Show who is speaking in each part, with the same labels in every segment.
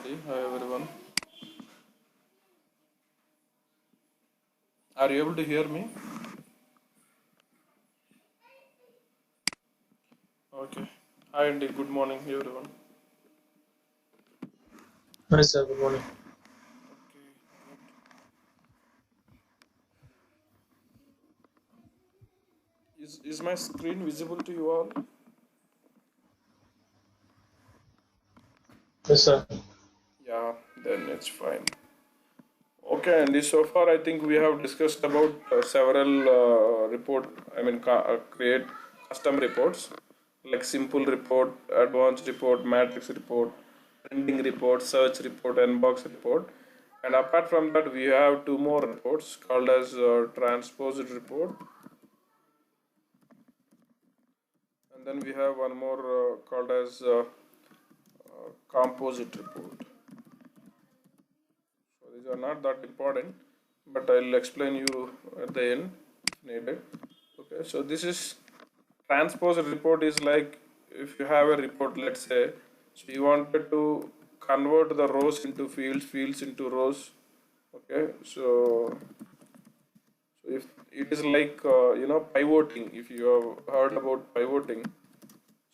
Speaker 1: Andy. Hi everyone. Are you able to hear me? Okay. Hi Andy. Good morning everyone.
Speaker 2: Hi, sir. Good morning.
Speaker 1: Okay. Good. Is my screen visible to you all?
Speaker 2: Yes, sir.
Speaker 1: Yeah. Then it's fine. Okay, Andy. So far, I think we have discussed about several report. Create custom reports like simple report, advanced report, matrix report, trending report, search report, and box report. And apart from that, we have two more reports called as transposed report, and then we have one more called as composite report. So these are not that important, but I'll explain you at the end if needed. Okay, so this is transposed report is like if you have a report, let's say, so you wanted to convert the rows into fields, fields into rows. Okay, so if it is like pivoting, if you have heard about pivoting,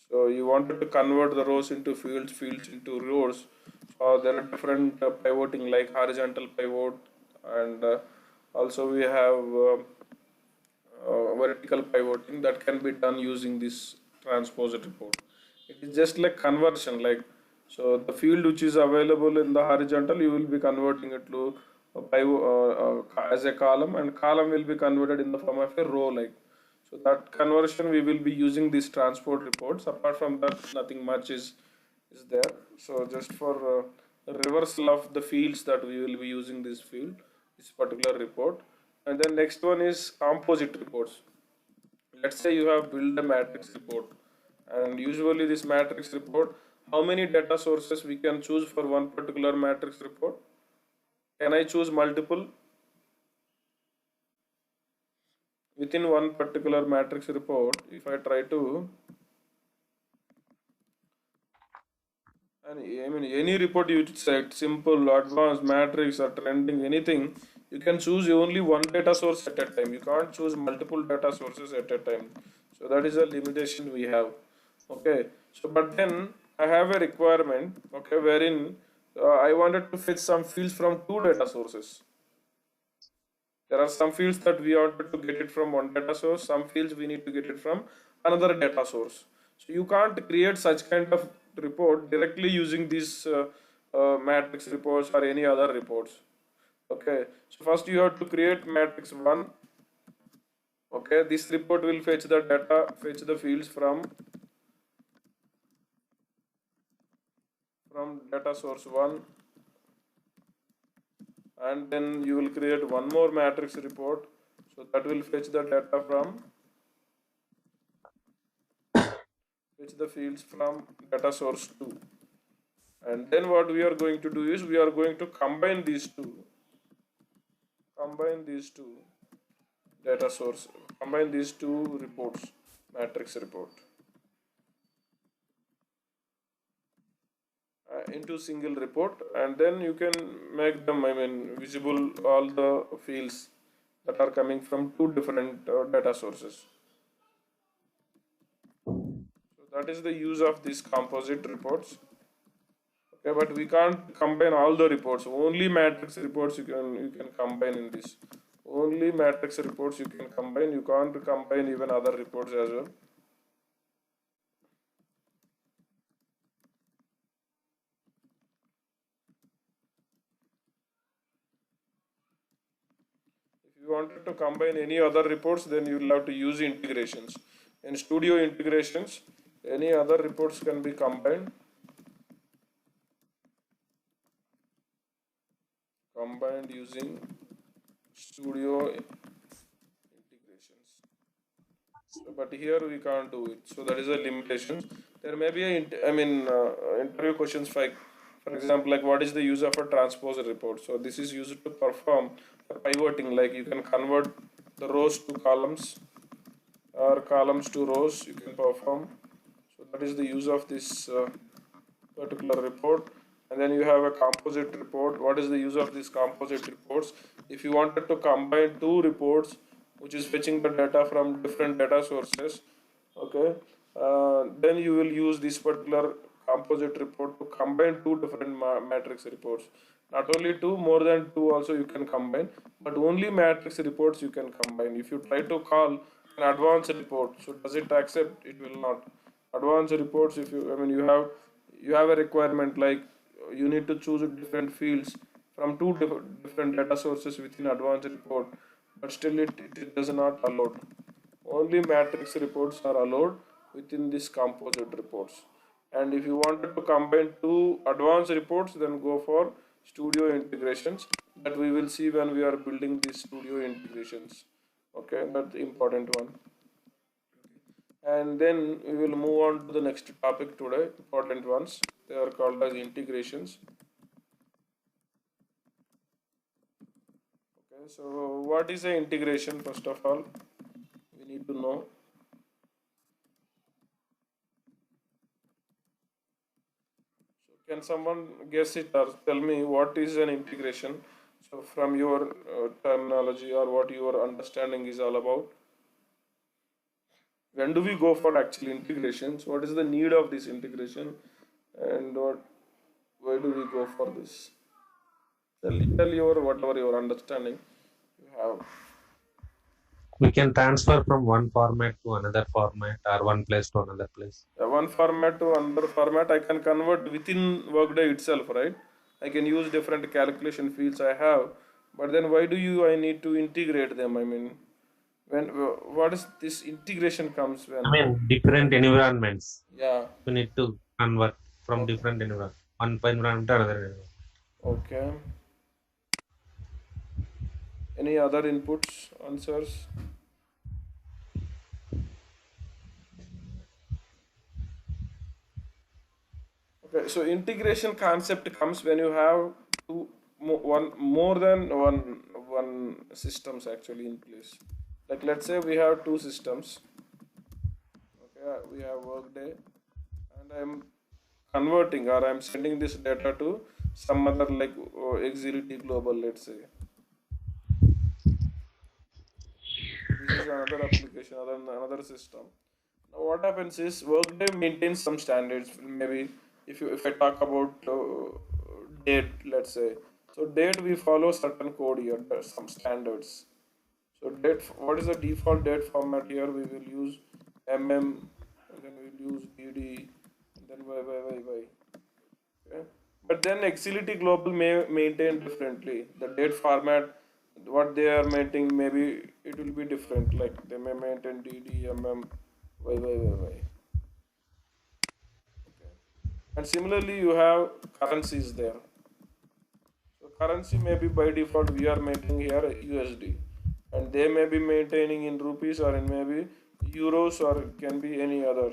Speaker 1: so you wanted to convert the rows into fields, fields into rows. So there are different pivoting like horizontal pivot, and also we have vertical pivoting that can be done using this transposed report. It is just like conversion, like so the field which is available in the horizontal, you will be converting it to a as a column, and column will be converted in the form of a row, like so that conversion we will be using these transport reports. Apart from that, nothing much is there. So just for reversal of the fields that we will be using this field, this particular report. And then next one is composite reports. Let's say you have built a matrix report, and usually this matrix report, how many data sources we can choose for one particular matrix report? Can I choose multiple within one particular matrix report? If I try to, and I mean any report you set, simple, advanced, matrix, or trending, anything, you can choose only one data source at a time. You can't choose multiple data sources at a time. So that is a limitation we have. Okay. So but then I have a requirement. Okay, wherein I wanted to fetch some fields from two data sources. There are some fields that we wanted to get it from one data source, some fields we need to get it from another data source. So you can't create such kind of report directly using these matrix reports or any other reports. Okay, so first you have to create matrix 1. Okay, this report will fetch the data, fetch the fields from data source 1, and then you will create one more matrix report, so that will fetch the data from fetch the fields from data source 2. And then what we are going to do is we are going to combine these two data source, combine these two reports, matrix report, into single report, and then you can make them, I mean, visible all the fields that are coming from two different data sources. So that is the use of these composite reports. Okay, but we can't combine all the reports. Only matrix reports you can combine in this. Only matrix reports you can combine. You can't combine even other reports as well. If you wanted to combine any other reports, then you'll have to use integrations. In Studio integrations, any other reports can be combined using Studio integrations. So, but here we can't do it. So that is a limitation. There may be interview questions like, for example, like what is the use of a transposer report? So this is used to perform the pivoting. Like you can convert the rows to columns or columns to rows. You can perform. So that is the use of this particular report. And And then you have a composite report. What is the use of these composite reports? If you wanted to combine two reports, which is fetching the data from different data sources, okay, then you will use this particular composite report to combine two different matrix reports. Not only two, more than two also you can combine, but only matrix reports you can combine. If you try to call an advanced report, so does it accept? It will not. Advanced reports, if you, I mean, you have a requirement like you need to choose different fields from two different data sources within advanced report, but still it does not allow. Only matrix reports are allowed within this composite reports. And if you wanted to combine two advanced reports, then go for studio integrations that we will see when we are building these studio integrations. Okay, that's the important one. And then we will move on to the next topic today, important ones. They are called as integrations. Okay, so what is a integration? First of all, we need to know. So can someone guess it or tell me what is an integration? So from your terminology or what your understanding is all about. When do we go for actual integrations? What is the need of this integration, and why do we go for this? Tell your whatever your understanding you have.
Speaker 2: We can transfer from one format to another format or one place to another place.
Speaker 1: One format to another format, I can convert within Workday itself, right? I can use different calculation fields I have, but then why do you I need to integrate them? I mean, when what is this integration comes
Speaker 2: I
Speaker 1: when?
Speaker 2: mean, different environments.
Speaker 1: Yeah.
Speaker 2: We need to convert from
Speaker 1: Okay.
Speaker 2: different environment, one environment to another environment.
Speaker 1: Okay. Any other inputs, answers? Okay, so integration concept comes when you have two, one more than one systems actually in place. Like let's say we have two systems. Okay, we have Workday, and I'm converting or I'm sending this data to some other like Exility Global. Let's say this is another application, another system. Now what happens is Workday maintains some standards. Maybe if I talk about date, let's say, so date we follow certain code here, there's some standards. So date, what is the default date format here? We will use and then we'll use DD, and then Y. Okay. But then Exility Global may maintain differently. The date format, what they are maintaining, maybe it will be different. Like they may maintain DD, Y. Okay. And similarly, you have currencies there. So currency may be by default we are maintaining here USD, and they may be maintaining in rupees or in maybe euros or can be any other.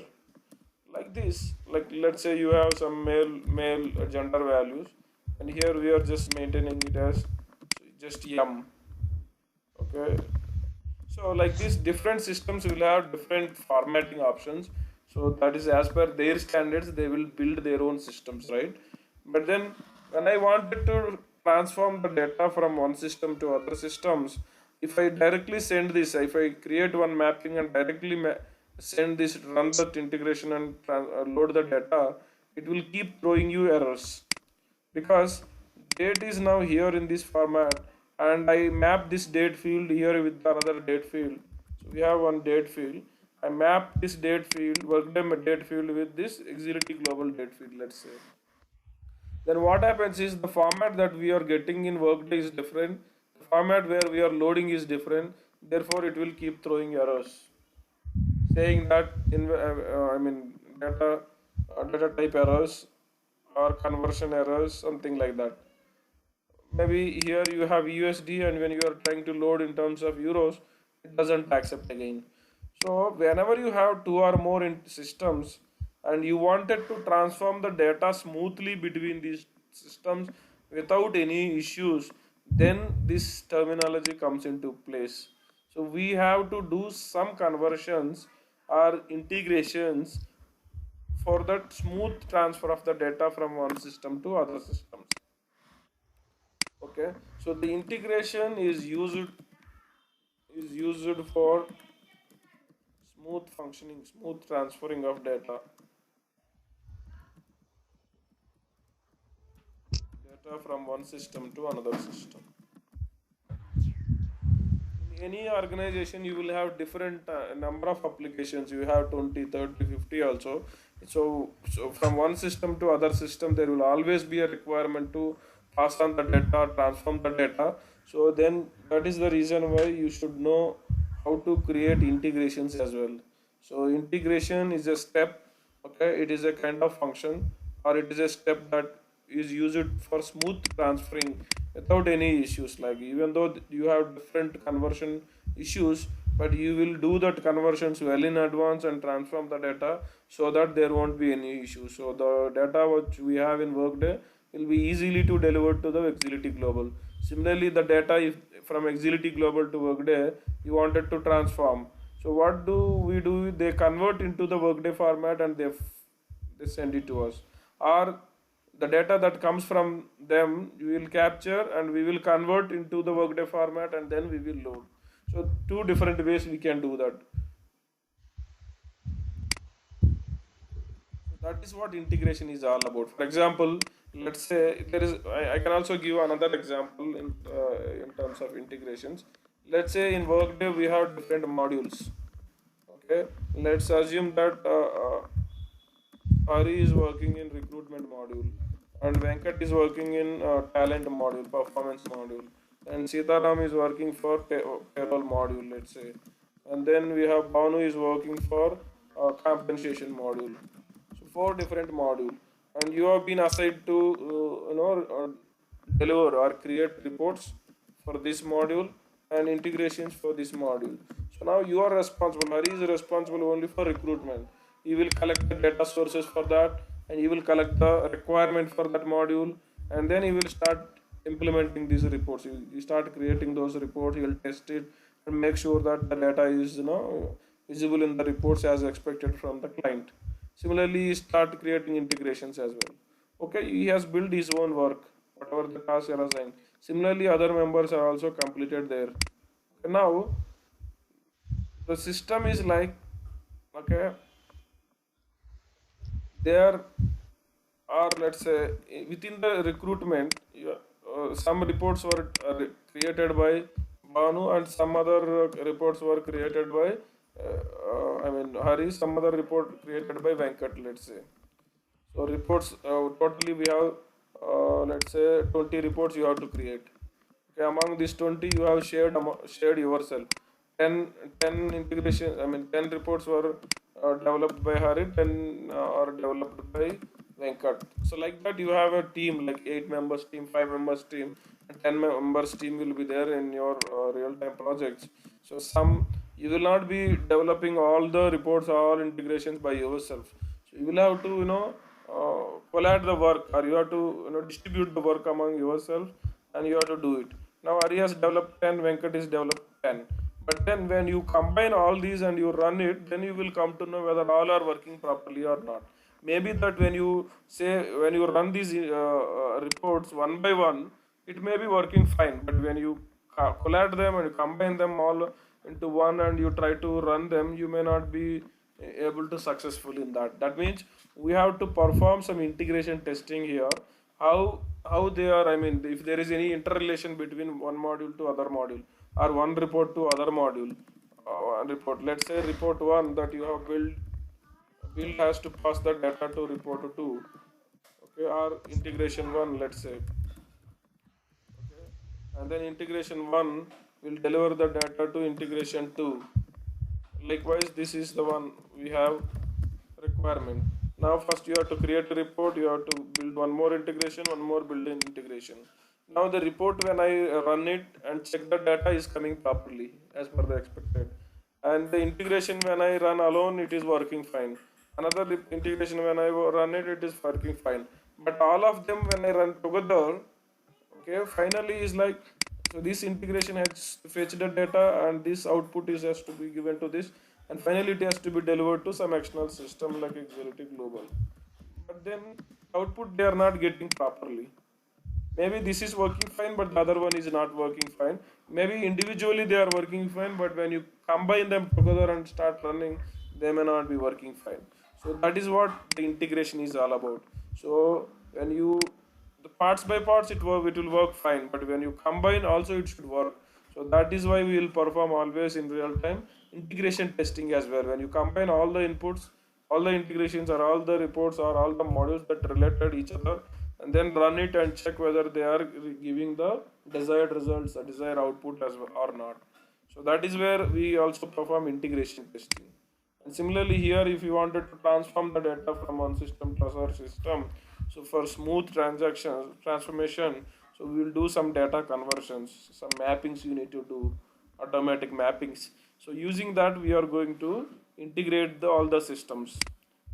Speaker 1: Like this, like let's say you have some male gender values, and here we are just maintaining it as just okay. So like these different systems will have different formatting options, so that is as per their standards they will build their own systems, right? But then when I wanted to transform the data from one system to other systems, if I directly send this, if I create one mapping and directly send this, run that integration and load the data, it will keep throwing you errors because date is now here in this format, and I map this date field here with another date field. So we have one date field. I map this date field, workday date field with this Exility Global date field, let's say. Then what happens is the format that we are getting in Workday is different. The format where we are loading is different. Therefore, it will keep throwing errors, saying that in I mean data type errors or conversion errors, something like that. Maybe here you have USD, and when you are trying to load in terms of euros, it doesn't accept again. So whenever you have two or more systems and you wanted to transform the data smoothly between these systems without any issues, then this terminology comes into place. So we have to do some conversions or integrations for that smooth transfer of the data from one system to other systems. Okay, so the integration is used for smooth functioning, smooth transferring of data from one system to another system. In any organization you will have different number of applications. You have 20, 30, 50 also. So from one system to other system there will always be a requirement to pass on the data, transform the data. So then that is the reason why you should know how to create integrations as well. So integration is a step. Okay, it is a kind of function, or it is a step that is used for smooth transferring without any issues. Like, even though you have different conversion issues, but you will do that conversions well in advance and transform the data so that there won't be any issues. So the data which we have in Workday will be easily to deliver to the Agility Global. Similarly, the data, if from Agility Global to Workday you wanted to transform, so what do we do? They convert into the Workday format and they send it to us. Or the data that comes from them we will capture and we will convert into the Workday format and then we will load. So two different ways we can do that. So that is what integration is all about. For example, let's say there is. I can also give another example in terms of integrations. Let's say in Workday we have different modules. Okay, let's assume that Hari is working in recruitment module, and Venkat is working in talent module, performance module, and Sitaram is working for payroll module, let's say, and then we have Banu is working for compensation module. So four different module, and you have been assigned to deliver or create reports for this module and integrations for this module. So now you are responsible. Hari is responsible only for recruitment. He will collect the data sources for that, and he will collect the requirement for that module, and then he will start implementing these reports. You start creating those reports. He will test it and make sure that the data is visible in the reports as expected from the client. Similarly, he start creating integrations as well. Okay, he has built his own work, whatever the tasks are assigned. Similarly, other members are also completed there. Now the system is like, okay, there are, let's say, within the recruitment some reports were created by Banu, and some other reports were created by Hari, some other report created by Venkat, let's say. So reports, totally we have, let's say, 20 reports you have to create. Okay, among these 20 you have shared yourself. 10, 10 integration, 10 reports were developed by Hari, 10 are developed by Venkat. So like that you have a team, like 8 members team, 5 members team, and 10 members team will be there in your real-time projects. So some, you will not be developing all the reports, all integrations by yourself. So you will have to collate the work, or you have to distribute the work among yourself, and you have to do it. Now Ari has developed 10, Venkat is developed 10. But then when you combine all these and you run it, then you will come to know whether all are working properly or not. Maybe that when you say, when you run these reports one by one, it may be working fine. But when you collate them and you combine them all into one and you try to run them, you may not be able to successful in that. That means we have to perform some integration testing here. How they are, if there is any interrelation between one module to other module, or one report to other module. One report, let's say report 1 that you have build has to pass the data to report 2. Okay, or integration 1, let's say. Okay, and then integration 1 will deliver the data to integration 2. Likewise, this is the one we have requirement. Now first you have to create a report, you have to build one more integration, one more built-in integration. Now the report, when I run it and check the data is coming properly as per the expected. And the integration, when I run alone, it is working fine. Another integration, when I run it, it is working fine. But all of them when I run together, okay, finally is like, so this integration has fetched the data and this output is has to be given to this, and finally it has to be delivered to some external system like Executive Global. But then output they are not getting properly. Maybe this is working fine, but the other one is not working fine. Maybe individually they are working fine, but when you combine them together and start running, they may not be working fine. So that is what the integration is all about. So when you the parts by parts it will work fine, but when you combine also it should work. So that is why we will perform always in real time integration testing as well. When you combine all the inputs, all the integrations or all the reports or all the modules that related each other, and then run it and check whether they are giving the desired results, the desired output as well or not. So that is where we also perform integration testing. And similarly here, if you wanted to transform the data from one system to another system, so for smooth transactions transformation, so we will do some data conversions, some mappings you need to do, automatic mappings. So using that, we are going to integrate all the systems.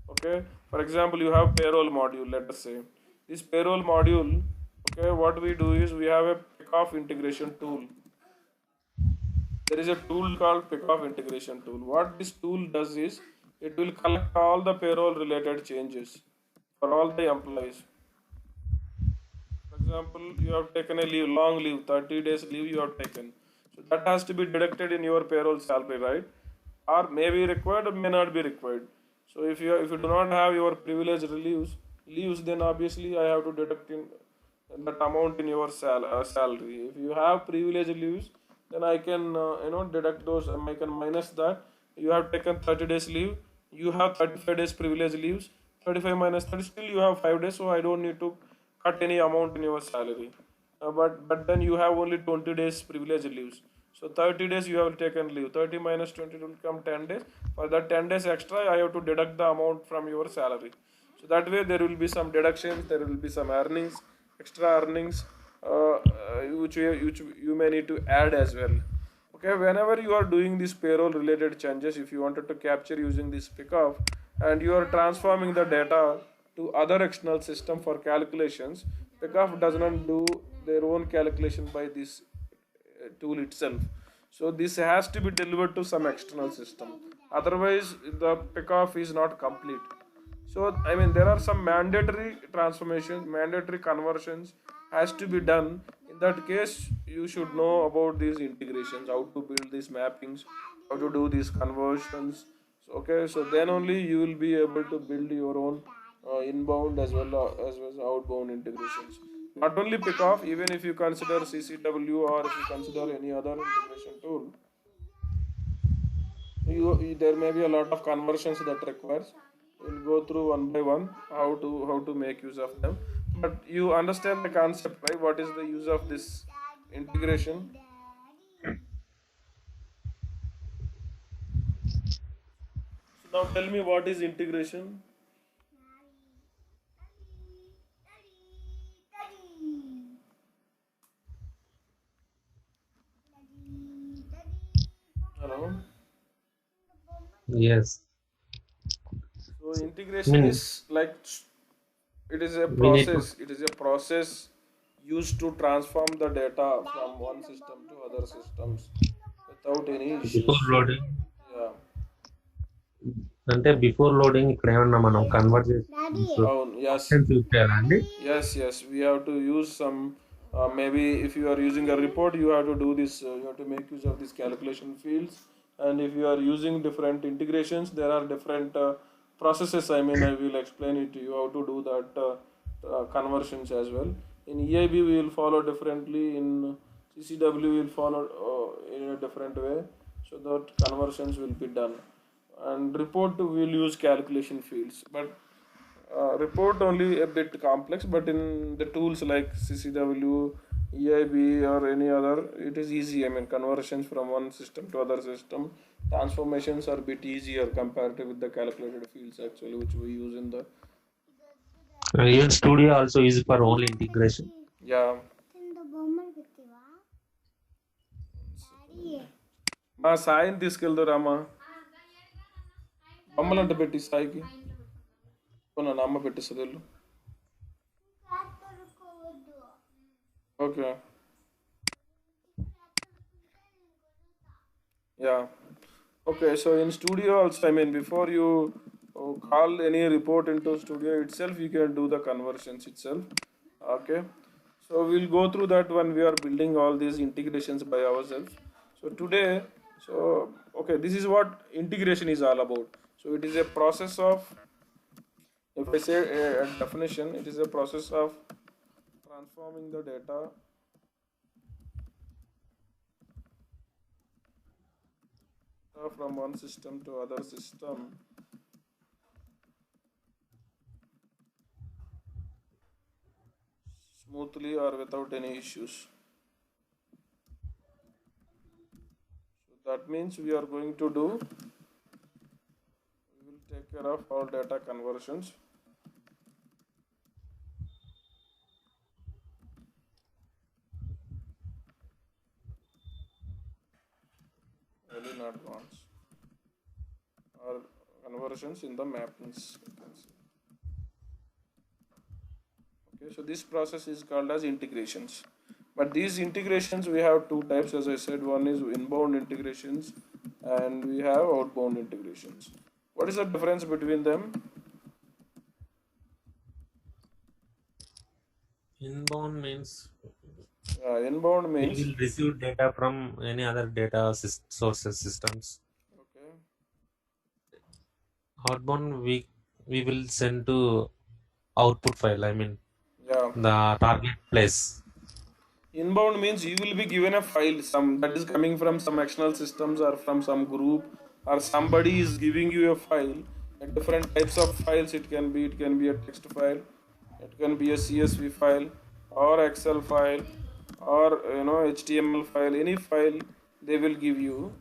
Speaker 1: Okay, for example, you have payroll module. Let us say this payroll module. Okay, what we do is we have a pickoff integration tool. There is a tool called pickoff integration tool. What this tool does is it will collect all the payroll related changes for all the employees. For example, you have taken a leave, long leave, 30 days leave you have taken. So that has to be deducted in your payroll salary, right? Or may be required or may not be required. So if you do not have your privileged leaves, then obviously I have to deduct in that amount in your salary. If you have privileged leaves, then I can deduct those. I can minus that. You have taken 30 days leave. You have 35 days privilege leaves. 35 minus 30, still you have 5 days, so I don't need to cut any amount in your salary. But then you have only 20 days privilege leaves. So 30 days you have taken leave. 30 minus 20 will come 10 days. For that 10 days extra, I have to deduct the amount from your salary. So that way there will be some deductions, there will be some earnings, extra earnings, which you may need to add as well. Okay, whenever you are doing these payroll related changes, if you wanted to capture using this pickoff and you are transforming the data to other external system for calculations, pickoff does not do their own calculation by this tool itself. So this has to be delivered to some external system. Otherwise, the pickoff is not complete. So I mean, there are some mandatory transformations, mandatory conversions has to be done. In that case, you should know about these integrations, how to build these mappings, how to do these conversions. So, okay, so then only you will be able to build your own inbound as well as outbound integrations. Not only pickoff, even if you consider CCW or if you consider any other integration tool, there may be a lot of conversions that requires. We'll go through one by one how to make use of them. But you understand the concept, right? What is the use of this integration? So now tell me what is integration? Hello.
Speaker 2: Yes.
Speaker 1: So
Speaker 2: I
Speaker 1: integration
Speaker 2: mean,
Speaker 1: is like it is a
Speaker 2: we need to
Speaker 1: process. It is a process used to transform the data from one system to other systems without any
Speaker 2: before
Speaker 1: issues.
Speaker 2: loading,
Speaker 1: Yeah.
Speaker 2: అంటే before loading ఇక్కడ ఏమన్నా మనం convert చేసి
Speaker 1: Oh, yes.
Speaker 2: Options use చేయాలండి.
Speaker 1: Yes, yes. We have to use some. Maybe if you are using a report, you have to do this. You have to make use of these calculation fields. And if you are using different integrations, there are different processes. I mean, I will explain it to you how to do that conversions as well. In EIB, we will follow differently. In CCW, we will follow in a different way, so that conversions will be done. And report we will use calculation fields, but report only a bit complex, but in the tools like CCW, EIB, or any other, it is easy. I mean, conversions from one system to other system, transformations are a bit easier comparative with the calculated fields actually, which we use in the
Speaker 2: even studio also use for only integration.
Speaker 1: yeah. మా సాయిని తీసుకెళ్దురామా, బొమ్మలంట పెట్టి సాయికి నా అమ్మ పెట్టిస్తుంది వెళ్ళు. Okay, yeah. Okay, so in Studio also, I mean, before you call any report into Studio itself, you can do the conversions itself. Okay, so we'll go through that when we are building all these integrations by ourselves. So today, okay, this is what integration is all about. So it is a process of, if I say a definition, it is a process of transforming the data from one system to other system smoothly or without any issues. So that means we are going to do, we will take care of all data conversions. Well in advance, or conversions in the mappings. You can see. Okay, so this process is called as integrations. But these integrations we have two types, as I said. One is inbound integrations, and we have outbound integrations. What is the difference between them?
Speaker 2: Inbound means
Speaker 1: Inbound
Speaker 2: we
Speaker 1: means,
Speaker 2: will receive data from any other data sources systems.
Speaker 1: okay,
Speaker 2: Outbound we will send to output file. I mean
Speaker 1: yeah.
Speaker 2: the target place.
Speaker 1: Inbound means you will be given a file, some that is coming from some external systems or from some group, or somebody is giving you a file. Different types of files it can be a text file, it can be a CSV file, or Excel file, or HTML file. Any file they will give you.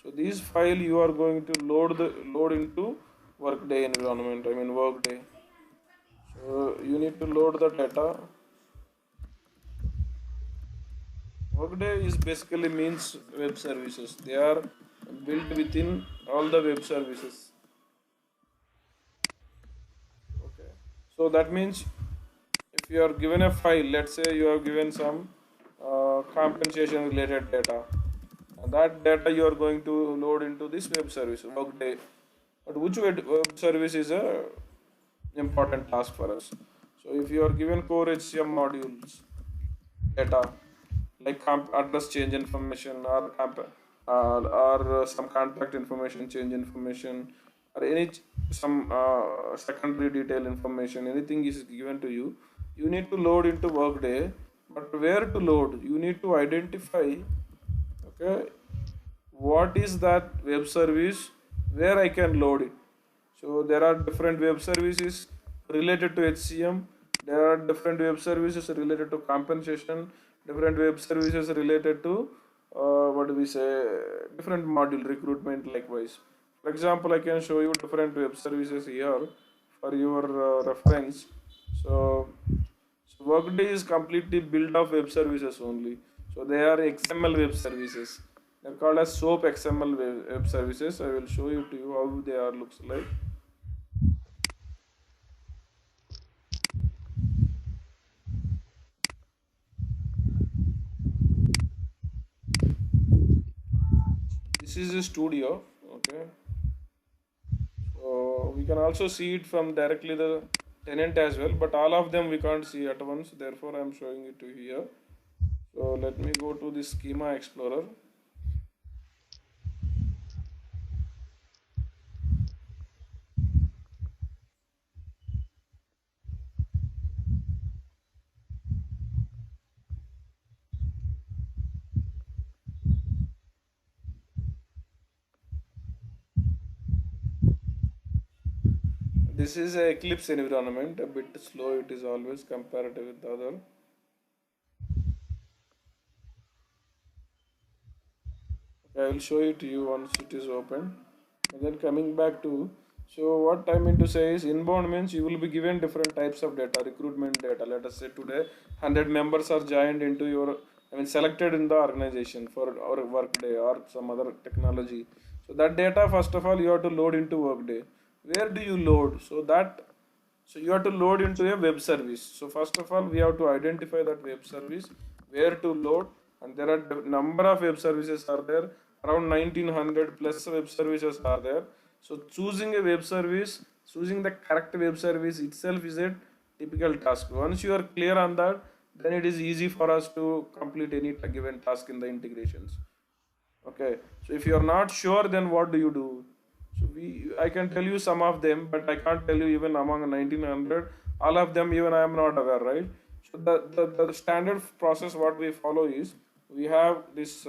Speaker 1: So these file you are going to load into Workday environment. I mean Workday. So you need to load the data. Workday is basically means web services. They are built within all the web services. Okay. So that means if you are given a file, let's say you are given some compensation related data, and that data you are going to load into this web service, Workday. But which web service is a important task for us? So if you are given core HCM modules data, like address change information, or some contact information change information, or some secondary detail information, anything is given to you, you need to load into Workday. But where to load, you need to identify, okay, what is that web service where I can load it. So there are different web services related to HCM. There are different web services related to compensation. Different web services related to what do we say? Different module recruitment. Likewise, for example, I can show you different web services here for your reference. So, Workday is completely built of web services only. So they are XML web services. They're called as SOAP XML web services. I will show you to you how they are looks like. This is a studio. Okay. So we can also see it from directly the tenant as well, but all of them we can't see at once. Therefore, I'm showing it to you here. So let me go to the schema explorer. This is a Eclipse environment, a bit slow. It is always comparative with the other. Okay, I will show it to you once it is open. And then coming back to, so what I mean to say is inbound means you will be given different types of data, recruitment data. Let us say today 100 members are joined into your, I mean selected in the organization for our Workday or some other technology. So that data first of all you have to load into Workday. Where do you load? So you have to load into a web service. So first of all, we have to identify that web service, where to load, and there are number of web services are there. around 1900 plus web services are there. So choosing a web service, choosing the correct web service itself is a typical task. Once you are clear on that, then it is easy for us to complete any given task in the integrations. Okay, so if you are not sure, then what do you do? So I can tell you some of them, but I can't tell you even among 1900, all of them even I am not aware, right? So the standard process what we follow is we have this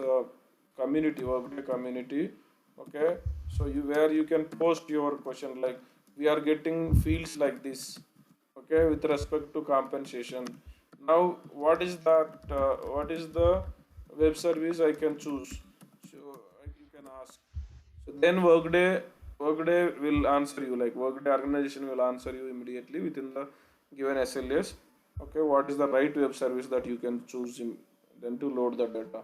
Speaker 1: community, Workday community, okay? So where you can post your question, like we are getting fields like this, okay, with respect to compensation. Now, what is the web service I can choose? So you can ask. So then Workday will answer you, like Workday organization will answer you immediately within the given SLAs. Okay, what is the right web service that you can choose then to load the data.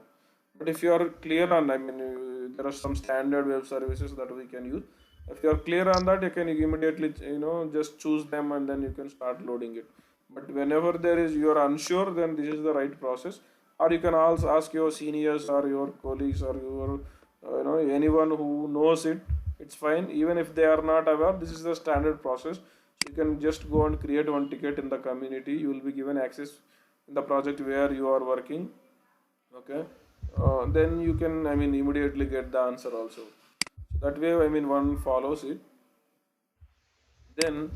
Speaker 1: But if you are clear on, I mean, there are some standard web services that we can use. If you are clear on that, you can immediately, just choose them and then you can start loading it. But whenever you are unsure, then this is the right process. Or you can also ask your seniors or your colleagues or your, anyone who knows it. It's fine. Even if they are not aware, this is the standard process. So you can just go and create one ticket in the community. You will be given access in the project where you are working. Okay, then you can, I mean, immediately get the answer also. So that way, I mean, one follows it. Then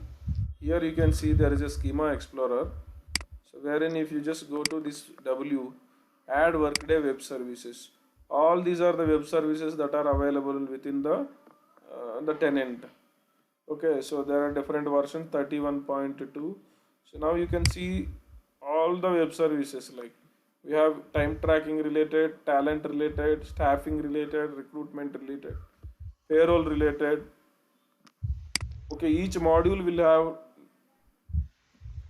Speaker 1: here you can see there is a schema explorer. So wherein if you just go to this W, add workday web services. All these are the web services that are available within the tenant. Okay, so there are different versions 31.2. So now you can see all the web services, like we have time tracking related, talent related, staffing related, recruitment related, payroll related. Okay, each module will have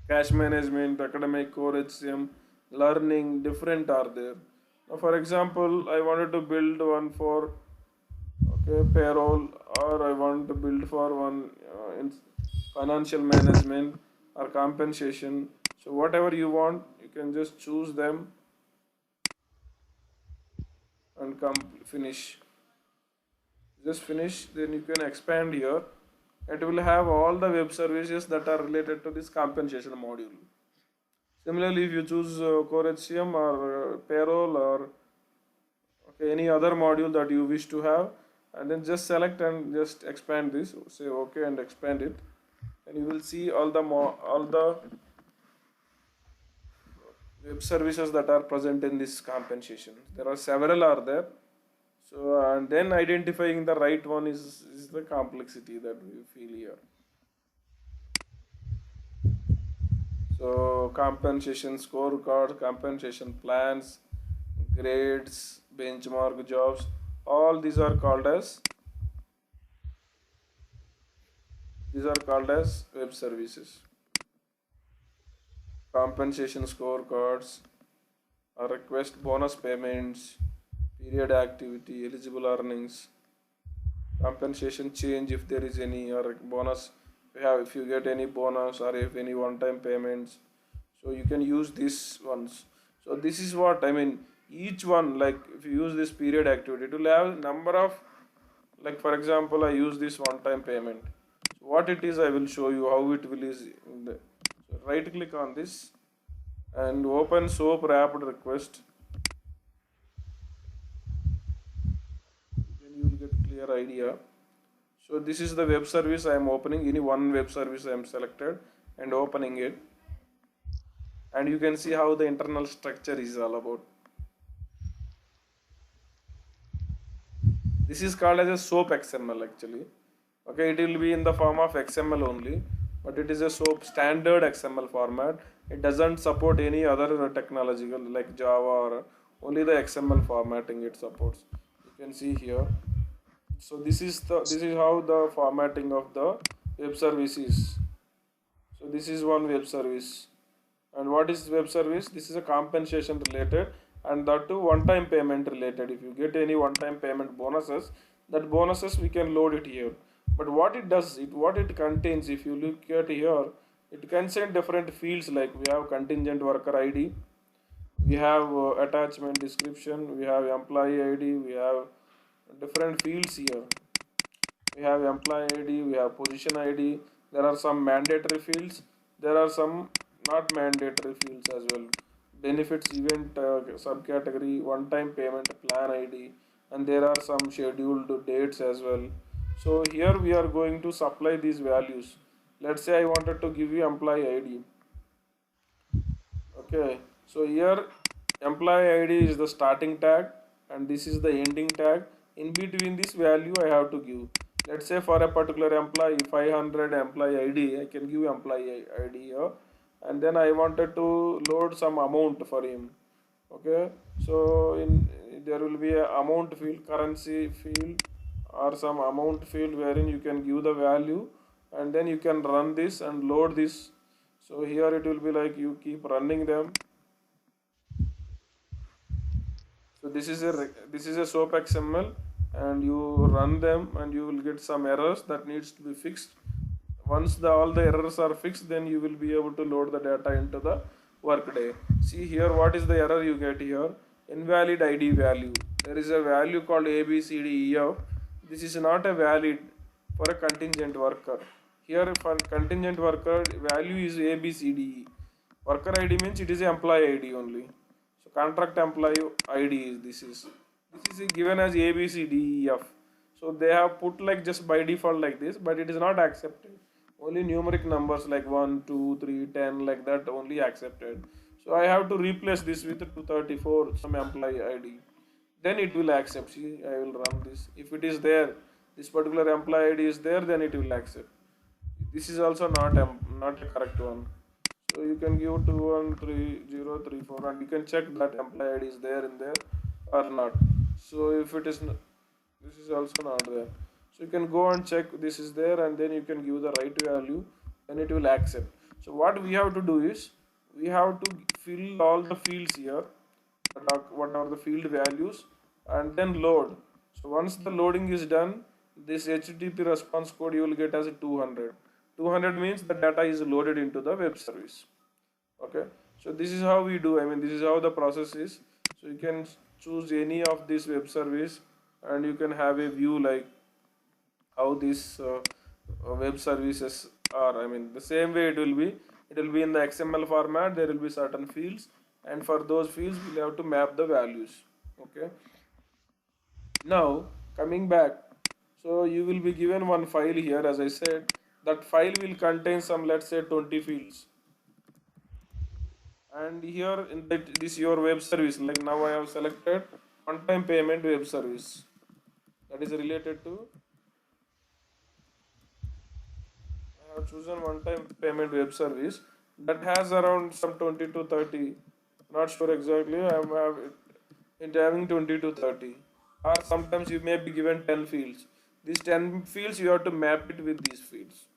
Speaker 1: cash management, academic, core HCM, learning, different are there. Now, for example, I wanted to build one for, okay, payroll, or I want to build for one in financial management or compensation. So whatever you want, you can just choose them and finish. Just finish, then you can expand here. It will have all the web services that are related to this compensation module. Similarly, if you choose core HCM or payroll or, okay, any other module that you wish to have, and then just select and just expand this. Say okay and expand it, and you will see all the web services that are present in this compensation. There are several are there. So and then identifying the right one is the complexity that we feel here. So compensation scorecard, compensation plans, grades, benchmark jobs, all these are called as web services. Compensation scorecards, request bonus payments, period activity, eligible earnings, compensation change if there is any, or bonus if you get any bonus or if any one-time payments. So you can use these ones. So this is what I mean. Each one, like if you use this period activity, it will have number of, like for example, I use this one-time payment. So what it is, I will show you how it will is. So right click on this and open SOAP wrapped request. Then you will get clear idea. So this is the web service I am opening. Any one web service I am selected and opening it. And you can see how the internal structure is all about. This is called as a SOAP XML actually. Okay, it will be in the form of XML only, but it is a SOAP standard XML format. It doesn't support any other technological like Java, or only the XML formatting it supports. You can see here. So this is how the formatting of the web service is. So this is one web service. And what is web service? This is a compensation related, and that too one-time payment related. If you get any one-time payment bonuses, that bonuses we can load it here. But what it does, what it contains, if you look at here, it contains different fields, like we have contingent worker ID, we have attachment description, we have employee ID, we have different fields here. We have employee ID, we have position ID. There are some mandatory fields. There are some not mandatory fields as well. Benefits event subcategory, one-time payment plan ID, and there are some scheduled dates as well. So here we are going to supply these values. Let's say I wanted to give you employee ID. Okay, so here employee ID is the starting tag and this is the ending tag. In between this value I have to give. Let's say for a particular employee 500 employee ID, I can give employee ID here, and then I wanted to load some amount for him. Okay, so in there will be a amount field, currency field, or some amount field wherein you can give the value, and then you can run this and load this. So here it will be like you keep running them. So this is a SOAP XML, and you run them and you will get some errors that needs to be fixed. Once all the errors are fixed, then you will be able to load the data into the workday. See here, what is the error you get here? Invalid ID value. There is a value called ABCDEF. This is not a valid for a contingent worker. Here for contingent worker value is ABCDE. Worker ID means it is employee ID only. So contract employee ID is this is given as ABCDEF. So they have put like just by default like this, but it is not accepted. Only numeric numbers like 1, 2, 3, 10 like that only accepted. So I have to replace this with 234 some employee ID. Then it will accept. See, I will run this. If it is there, this particular employee ID is there, then it will accept. This is also not a correct one. So you can give 213034 and you can check that employee ID is there in there or not. So if it is this is also not there. So you can go and check this is there, and then you can give the right value, and it will accept. So what we have to do is we have to fill all the fields here, what are the field values, and then load. So once the loading is done, this HTTP response code you will get as a 200. 200 means the data is loaded into the web service. Okay, so this is how we do. I mean, this is how the process is. So you can choose any of this web service, and you can have a view like how these web services are. I mean, the same way it will be in the XML format. There will be certain fields, and for those fields we'll have to map the values. Okay, now coming back, so you will be given one file here. As I said, that file will contain some, let's say, 20 fields, and here in this your web service, like now I have selected one-time payment web service, that is related to, I have chosen one-time payment web service that has around some 20 to 30, not sure exactly, it having 20 to 30, or sometimes you may be given 10 fields. These 10 fields you have to map it with these fields.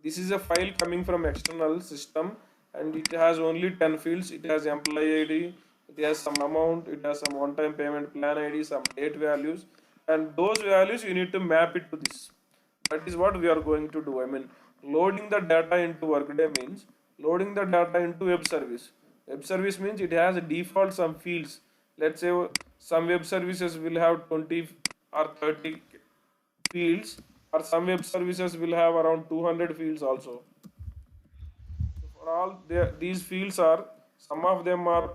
Speaker 1: This is a file coming from external system, and it has only 10 fields. It has employee ID, it has some amount, it has some one-time payment plan ID, some date values, and those values you need to map it to this. That is what we are going to do. I mean, loading the data into Workday means loading the data into web service. Web service means it has a default some fields. Let's say some web services will have 20 or 30 fields, or some web services will have around 200 fields also. So for all these fields are, some of them are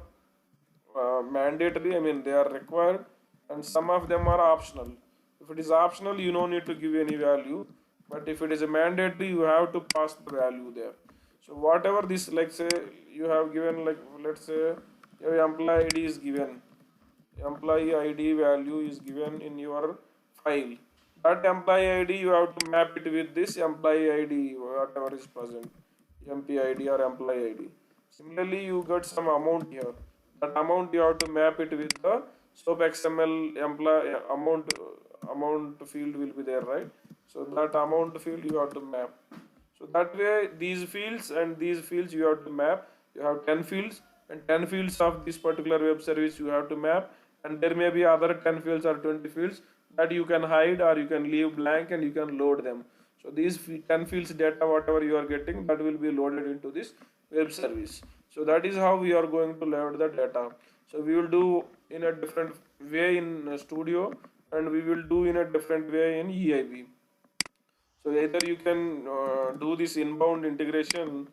Speaker 1: mandatory, I mean they are required, and some of them are optional. If it is optional, you don't need to give any value, but if it is a mandatory, you have to pass the value there. So whatever this, like say you have given, like let's say your employee ID is given, employee ID value is given in your file. That employee ID you have to map it with this employee ID, whatever is present, MPID or employee ID. Similarly, you got some amount here. That amount you have to map it with the SOAP XML employee amount field will be there, right? So that amount field you have to map. So that way these fields and these fields you have to map. You have 10 fields, and 10 fields of this particular web service you have to map, and there may be other 10 fields or 20 fields that you can hide or you can leave blank and you can load them. So these 10 fields data whatever you are getting, that will be loaded into this web service. So that is how we are going to load the data. So we will do in a different way in Studio, and we will do in a different way in EIB. So either you can do this inbound integration,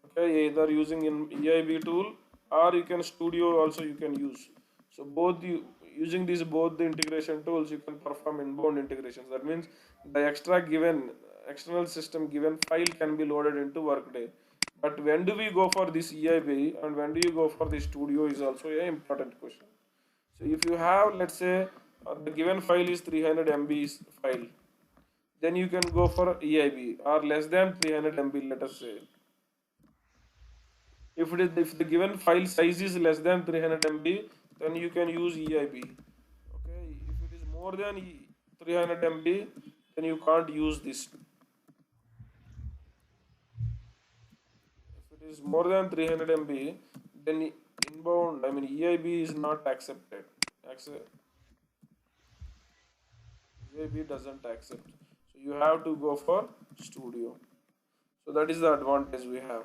Speaker 1: okay, either using in EIB tool, or you can Studio also you can use. So both you using these both the integration tools, you can perform inbound integrations. That means the extra given external system given file can be loaded into Workday. But when do we go for this EIB and when do you go for the Studio is also a important question. So if you have, let's say, the given file is 300 MB file, then you can go for EIB or less than 300 MB, let us say. If the given file size is less than 300 MB, then you can use EIB. Okay, if it is more than 300 MB, then you can't use this. If it is more than 300 MB, then inbound, I mean EIB is not accepted. EIB doesn't accept. So you have to go for Studio. So that is the advantage we have.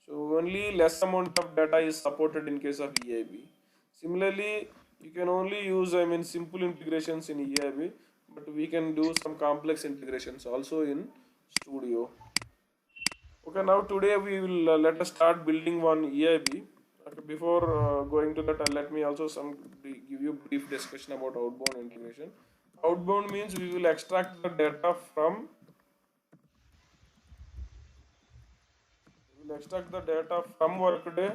Speaker 1: So only less amount of data is supported in case of EIB. Similarly, you can only use, I mean, simple integrations in EIB, but we can do some complex integrations also in Studio. Okay, now today we will let us start building one EIB. Okay, before going to that, let me also give you brief discussion about outbound integration. Outbound means we will extract the data from Workday.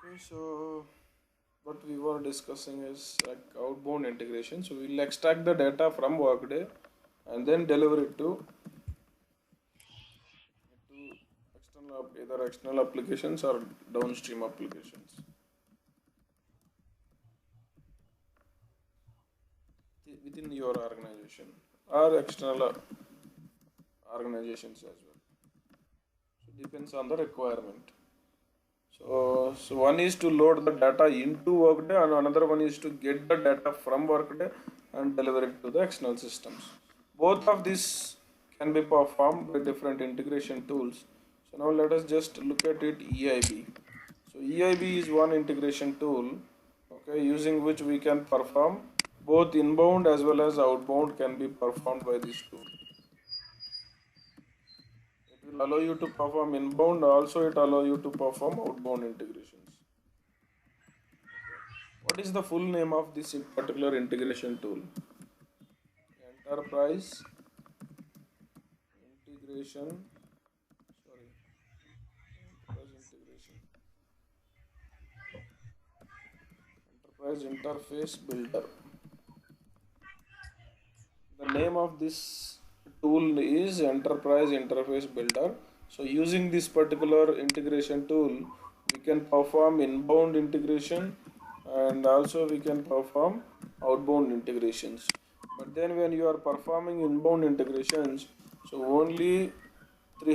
Speaker 1: Okay, so what we were discussing is like outbound integration. So we'll extract the data from Workday and then deliver it to either external applications or downstream applications within your organization or external organizations as well. So depends on the requirement. So one is to load the data into Workday and another one is to get the data from Workday and deliver it to the external systems. Both of these can be performed by different integration tools. So now let us just look at it EIB. So EIB is one integration tool, okay, using which we can perform both inbound as well as outbound can be performed by this tool. It will allow you to perform inbound, also it allow you to perform outbound integrations. What is the full name of this particular integration tool? Enterprise integration, sorry, enterprise interface builder. The name of this tool is Enterprise Interface Builder. So using this particular integration tool, we can perform inbound integration and also we can perform outbound integrations. But then when you are performing inbound integrations, so only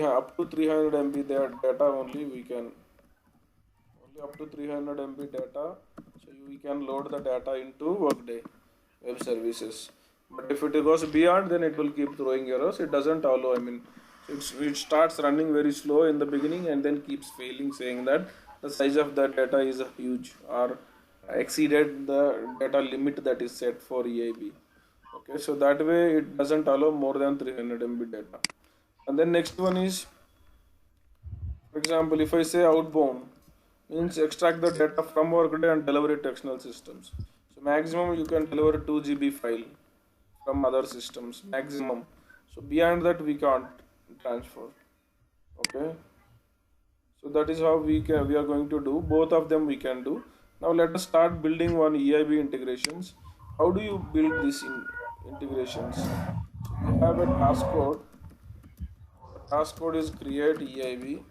Speaker 1: up to 300 MB data only we can, only up to 300 MB data, so we can load the data into Workday web services. But if it goes beyond, then it will keep throwing errors. It doesn't allow, I mean, it starts running very slow in the beginning and then keeps failing, saying that the size of the data is huge or exceeded the data limit that is set for EIB. Okay, so that way it doesn't allow more than 300 MB data. And then next one is, for example, if I say outbound, means extract the data from Workday and deliver it to external systems. So maximum you can deliver 2 GB file from other systems, maximum. So beyond that we can't transfer. Okay. So that is how we are going to do. Both of them we can do. Now let us start building one EIB integrations. How do you build these integrations? So we have a task code. The task code is create EIB.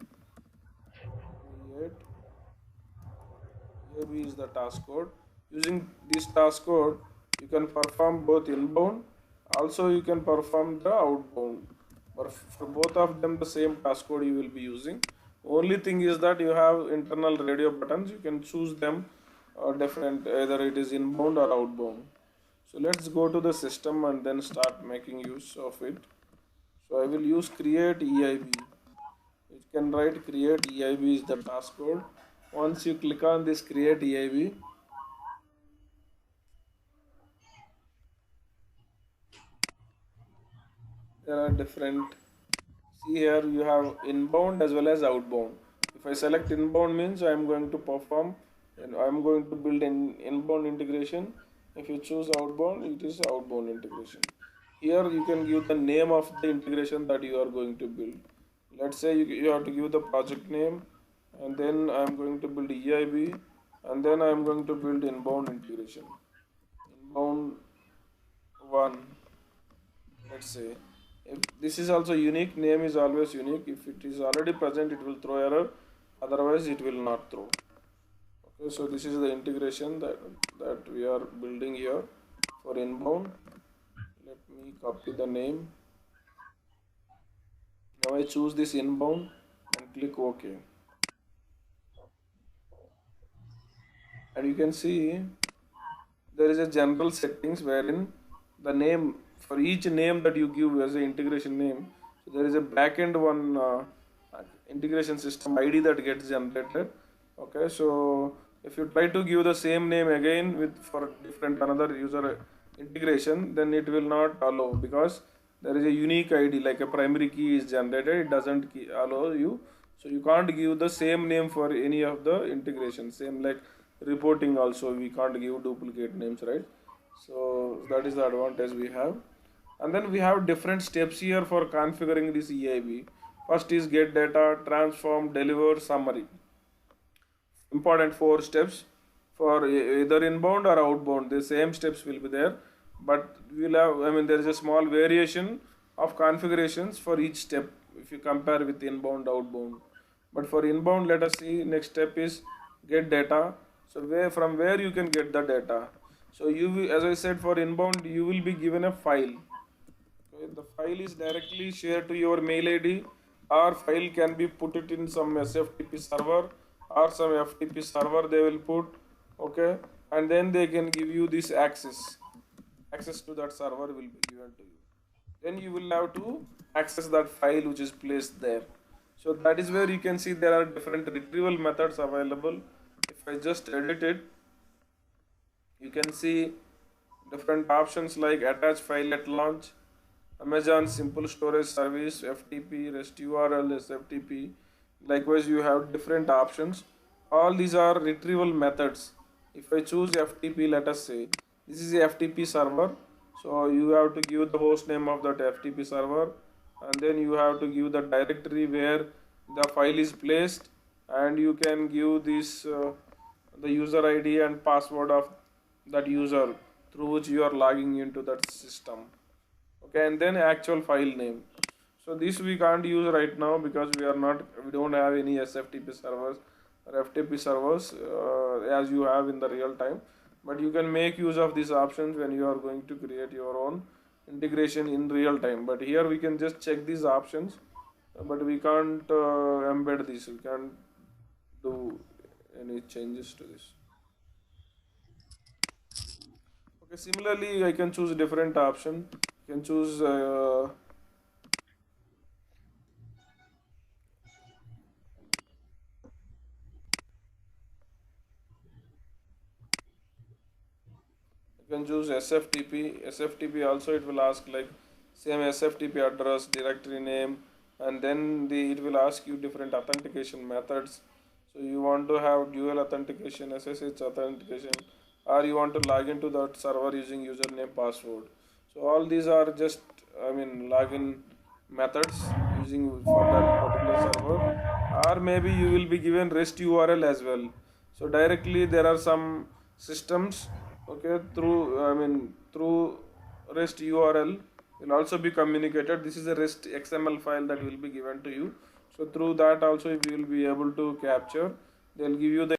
Speaker 1: EIB is the task code. Using this task code, you can perform both inbound, also you can perform the outbound. But for both of them, the same task code you will be using. Only thing is that you have internal radio buttons, you can choose them different, either it is inbound or outbound. So let's go to the system and then start making use of it. So I will use create EIB. You can write create EIB is the task code. Once you click on this create EIB, there are different. See here you have inbound as well as outbound. If I select inbound means I am going to perform and I am going to build an inbound integration. If you choose outbound, it is outbound integration. Here you can give the name of the integration that you are going to build. Let's say you have to give the project name, and then I am going to build EIB, and then I am going to build inbound integration. Inbound one, let's say. If this is also unique, name is always unique. If it is already present, it will throw error, otherwise it will not throw. Okay, so this is the integration that we are building here for inbound. Let me copy the name. Now I choose this inbound and click OK. And you can see there is a general settings wherein the name, for each name that you give as an integration name, so there is a backend one integration system ID that gets generated. Okay, so if you try to give the same name again with for different another user integration, then it will not allow, because there is a unique ID like a primary key is generated, it doesn't allow you. So you can't give the same name for any of the integration. Same like reporting also, we can't give duplicate names, right? So that is the advantage we have. And then we have different steps here for configuring this EIB. First is get data, transform, deliver, summary. Important 4 steps for either inbound or outbound. The same steps will be there, but we'll have, I mean, there is a small variation of configurations for each step if you compare with inbound, outbound. But for inbound, let us see, next step is get data. So from where you can get the data. So you will, as I said, for inbound you will be given a file. Okay, the file is directly shared to your mail ID, or file can be put it in some SFTP server or some FTP server they will put. Okay, and then they can give you this access to that server will be given to you. Then you will have to access that file which is placed there. So that is where you can see there are different retrieval methods available. If I just edit it, you can see different options like attach file at launch, Amazon simple storage service, FTP, REST URL, SFTP. Likewise, you have different options. All these are retrieval methods. If I choose FTP, let us say this is a FTP server. So you have to give the host name of that FTP server, and then you have to give the directory where the file is placed, and you can give this the user ID and password of that user through which you are logging into that system. Okay, and then actual file name. So this we can't use right now because we don't have any SFTP servers or FTP servers as you have in the real time. But you can make use of these options when you are going to create your own integration in real time. But here we can just check these options, but we can't embed this. We can't do any changes to this. Okay, similarly, I can choose a different option. You can choose SFTP. SFTP also it will ask like same SFTP address, directory name, and then it will ask you different authentication methods. So you want to have dual authentication, SSH authentication, or you want to log into that server using username password. So all these are just, I mean, login methods using for that particular server, or maybe you will be given REST URL as well. So directly there are some systems, okay, through, I mean, through REST URL will also be communicated. This is a REST XML file that will be given to you. So through that also you will be able to capture. They'll give you the